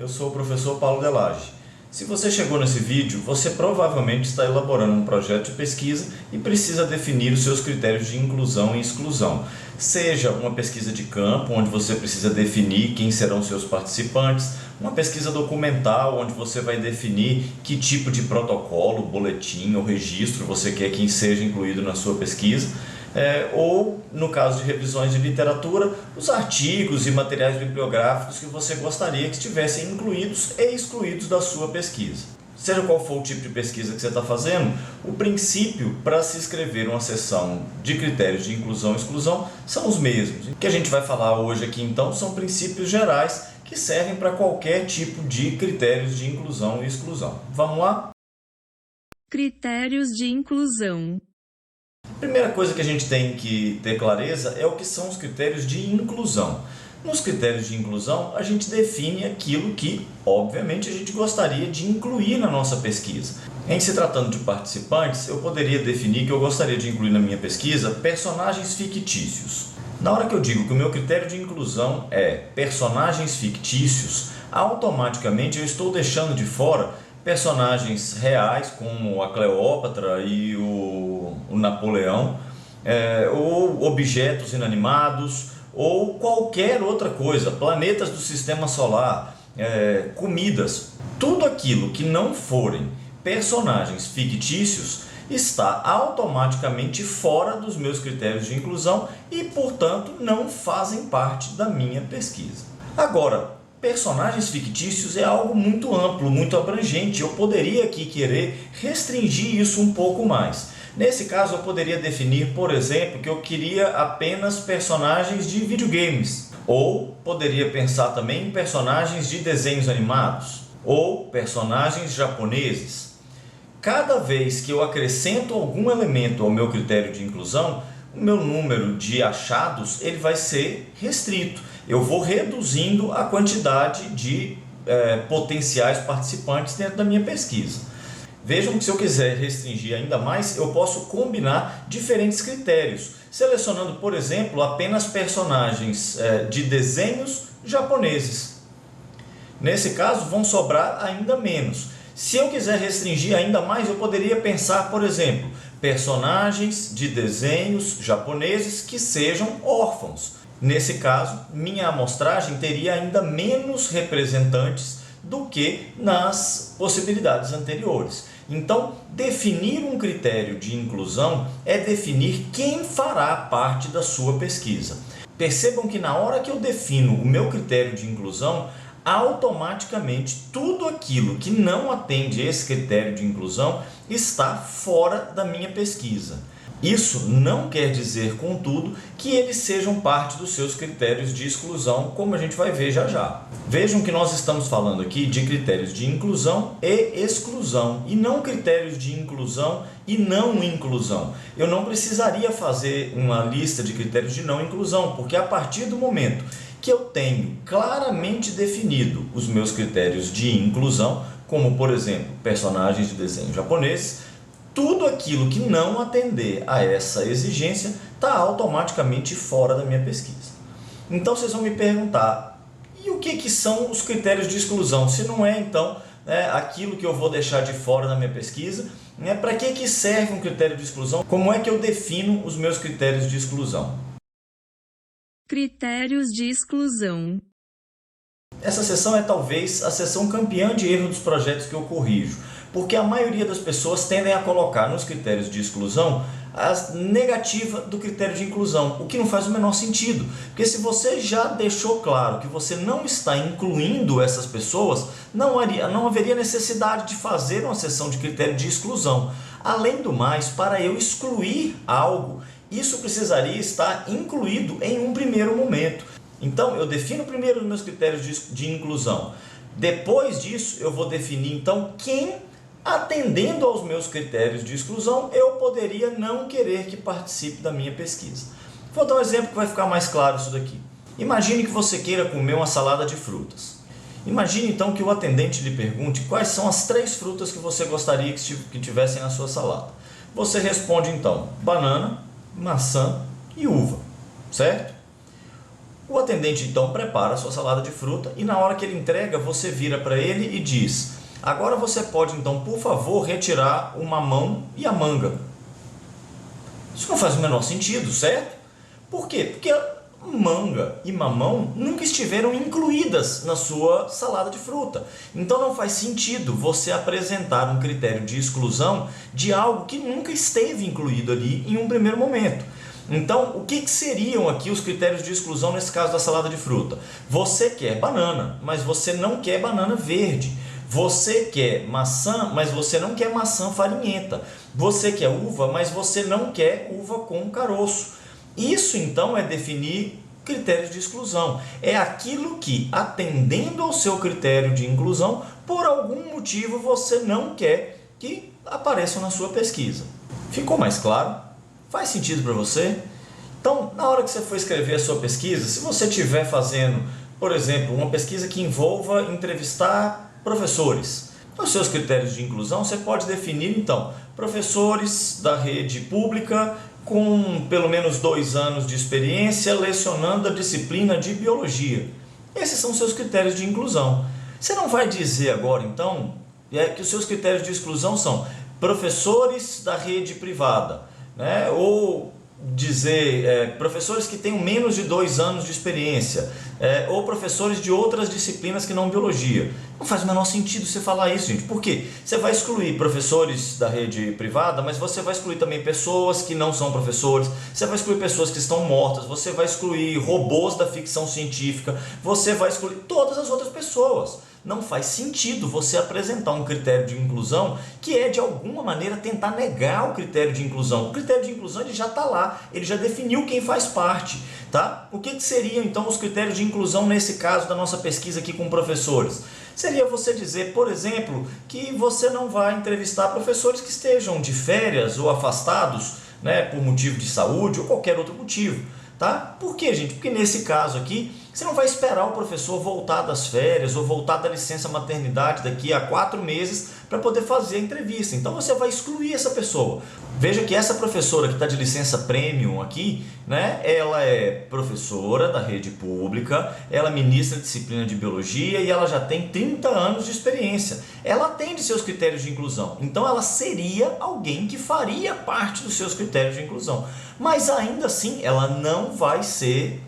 eu sou o professor Paulo Delage. Se você chegou nesse vídeo, você provavelmente está elaborando um projeto de pesquisa e precisa definir os seus critérios de inclusão e exclusão. Seja uma pesquisa de campo, onde você precisa definir quem serão seus participantes, uma pesquisa documental, onde você vai definir que tipo de protocolo, boletim ou registro você quer que seja incluído na sua pesquisa. Ou, no caso de revisões de literatura, os artigos e materiais bibliográficos que você gostaria que estivessem incluídos e excluídos da sua pesquisa. Seja qual for o tipo de pesquisa que você está fazendo, o princípio para se escrever uma seção de critérios de inclusão e exclusão são os mesmos. O que a gente vai falar hoje aqui, então, são princípios gerais que servem para qualquer tipo de critérios de inclusão e exclusão. Vamos lá? Critérios de inclusão. A primeira coisa que a gente tem que ter clareza é o que são os critérios de inclusão. Nos critérios de inclusão, a gente define aquilo que, obviamente, a gente gostaria de incluir na nossa pesquisa. Em se tratando de participantes, eu poderia definir que eu gostaria de incluir na minha pesquisa personagens fictícios. Na hora que eu digo que o meu critério de inclusão é personagens fictícios, automaticamente eu estou deixando de fora personagens reais, como a Cleópatra e o Napoleão, ou objetos inanimados, ou qualquer outra coisa, planetas do sistema solar, comidas. Tudo aquilo que não forem personagens fictícios está automaticamente fora dos meus critérios de inclusão e, portanto, não fazem parte da minha pesquisa. Agora, personagens fictícios é algo muito amplo, muito abrangente. Eu poderia aqui querer restringir isso um pouco mais. Nesse caso, eu poderia definir, por exemplo, que eu queria apenas personagens de videogames. Ou poderia pensar também em personagens de desenhos animados. Ou personagens japoneses. Cada vez que eu acrescento algum elemento ao meu critério de inclusão, o meu número de achados ele vai ser restrito. Eu vou reduzindo a quantidade de potenciais participantes dentro da minha pesquisa. Vejam que se eu quiser restringir ainda mais, eu posso combinar diferentes critérios, selecionando, por exemplo, apenas personagens de desenhos japoneses. Nesse caso, vão sobrar ainda menos. Se eu quiser restringir ainda mais, eu poderia pensar, por exemplo, personagens de desenhos japoneses que sejam órfãos. Nesse caso, minha amostragem teria ainda menos representantes do que nas possibilidades anteriores. Então, definir um critério de inclusão é definir quem fará parte da sua pesquisa. Percebam que na hora que eu defino o meu critério de inclusão, automaticamente tudo aquilo que não atende a esse critério de inclusão está fora da minha pesquisa. Isso não quer dizer, contudo, que eles sejam parte dos seus critérios de exclusão, como a gente vai ver já já. Vejam que nós estamos falando aqui de critérios de inclusão e exclusão, e não critérios de inclusão e não inclusão. Eu não precisaria fazer uma lista de critérios de não inclusão, porque a partir do momento que eu tenho claramente definido os meus critérios de inclusão, como por exemplo, personagens de desenho japoneses, tudo aquilo que não atender a essa exigência está automaticamente fora da minha pesquisa. Então vocês vão me perguntar, e o que são os critérios de exclusão? Se não é então aquilo que eu vou deixar de fora da minha pesquisa, para que serve um critério de exclusão? Como é que eu defino os meus critérios de exclusão? Critérios de exclusão. Essa seção é talvez a seção campeã de erro dos projetos que eu corrijo, porque a maioria das pessoas tendem a colocar nos critérios de exclusão a negativa do critério de inclusão, o que não faz o menor sentido, porque se você já deixou claro que você não está incluindo essas pessoas, não haveria necessidade de fazer uma seção de critério de exclusão. Além do mais, para eu excluir algo, isso precisaria estar incluído em um primeiro momento. Então, eu defino primeiro os meus critérios de inclusão. Depois disso, eu vou definir, então, quem, atendendo aos meus critérios de exclusão, eu poderia não querer que participe da minha pesquisa. Vou dar um exemplo que vai ficar mais claro isso daqui. Imagine que você queira comer uma salada de frutas. Imagine, então, que o atendente lhe pergunte quais são as 3 frutas que você gostaria que tivessem na sua salada. Você responde, então, banana, maçã e uva, certo? O atendente então prepara a sua salada de fruta e na hora que ele entrega, você vira para ele e diz: agora você pode então, por favor, retirar o mamão e a manga. Isso não faz o menor sentido, certo? Por quê? Porque manga e mamão nunca estiveram incluídas na sua salada de fruta. Então não faz sentido você apresentar um critério de exclusão de algo que nunca esteve incluído ali em um primeiro momento. Então, o que seriam aqui os critérios de exclusão nesse caso da salada de fruta? Você quer banana, mas você não quer banana verde. Você quer maçã, mas você não quer maçã farinhenta. Você quer uva, mas você não quer uva com caroço. Isso então é definir critérios de exclusão. É aquilo que, atendendo ao seu critério de inclusão, por algum motivo você não quer que apareça na sua pesquisa. Ficou mais claro? Faz sentido para você? Então, na hora que você for escrever a sua pesquisa, se você estiver fazendo, por exemplo, uma pesquisa que envolva entrevistar professores, os seus critérios de inclusão você pode definir, então, professores da rede pública com pelo menos 2 anos de experiência lecionando a disciplina de biologia. Esses são os seus critérios de inclusão. Você não vai dizer agora, então, que os seus critérios de exclusão são professores da rede privada, né? Ou dizer professores que tenham menos de 2 anos de experiência, ou professores de outras disciplinas que não biologia. Não faz o menor sentido você falar isso, gente. Por quê? Você vai excluir professores da rede privada, mas você vai excluir também pessoas que não são professores, você vai excluir pessoas que estão mortas, você vai excluir robôs da ficção científica, você vai excluir todas as outras pessoas. Não faz sentido você apresentar um critério de inclusão que é de alguma maneira tentar negar o critério de inclusão. O critério de inclusão ele já está lá, ele já definiu quem faz parte. Tá? O que seriam então os critérios de inclusão nesse caso da nossa pesquisa aqui com professores? Seria você dizer, por exemplo, que você não vai entrevistar professores que estejam de férias ou afastados, né, por motivo de saúde ou qualquer outro motivo. Tá? Por quê, gente? Porque nesse caso aqui, você não vai esperar o professor voltar das férias ou voltar da licença maternidade daqui a 4 meses para poder fazer a entrevista. Então você vai excluir essa pessoa. Veja que essa professora que está de licença premium aqui, né, ela é professora da rede pública, ela ministra disciplina de biologia e ela já tem 30 anos de experiência. Ela atende seus critérios de inclusão. Então ela seria alguém que faria parte dos seus critérios de inclusão. Mas ainda assim ela não vai ser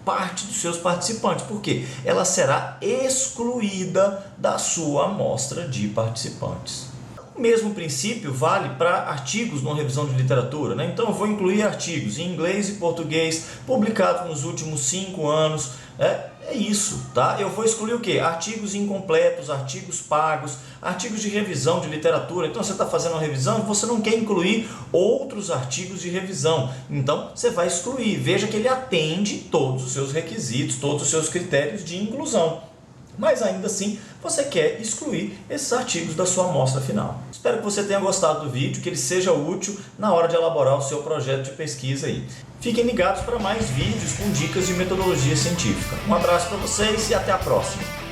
parte dos seus participantes. Por quê? Ela será excluída da sua amostra de participantes. O mesmo princípio vale para artigos numa revisão de literatura, né? Então eu vou incluir artigos em inglês e português publicados nos últimos 5 anos. É isso, tá? Eu vou excluir o quê? Artigos incompletos, artigos pagos, artigos de revisão de literatura. Então você está fazendo uma revisão e você não quer incluir outros artigos de revisão. Então você vai excluir. Veja que ele atende todos os seus requisitos, todos os seus critérios de inclusão. Mas ainda assim você quer excluir esses artigos da sua amostra final. Espero que você tenha gostado do vídeo, que ele seja útil na hora de elaborar o seu projeto de pesquisa aí. Fiquem ligados para mais vídeos com dicas de metodologia científica. Um abraço para vocês e até a próxima!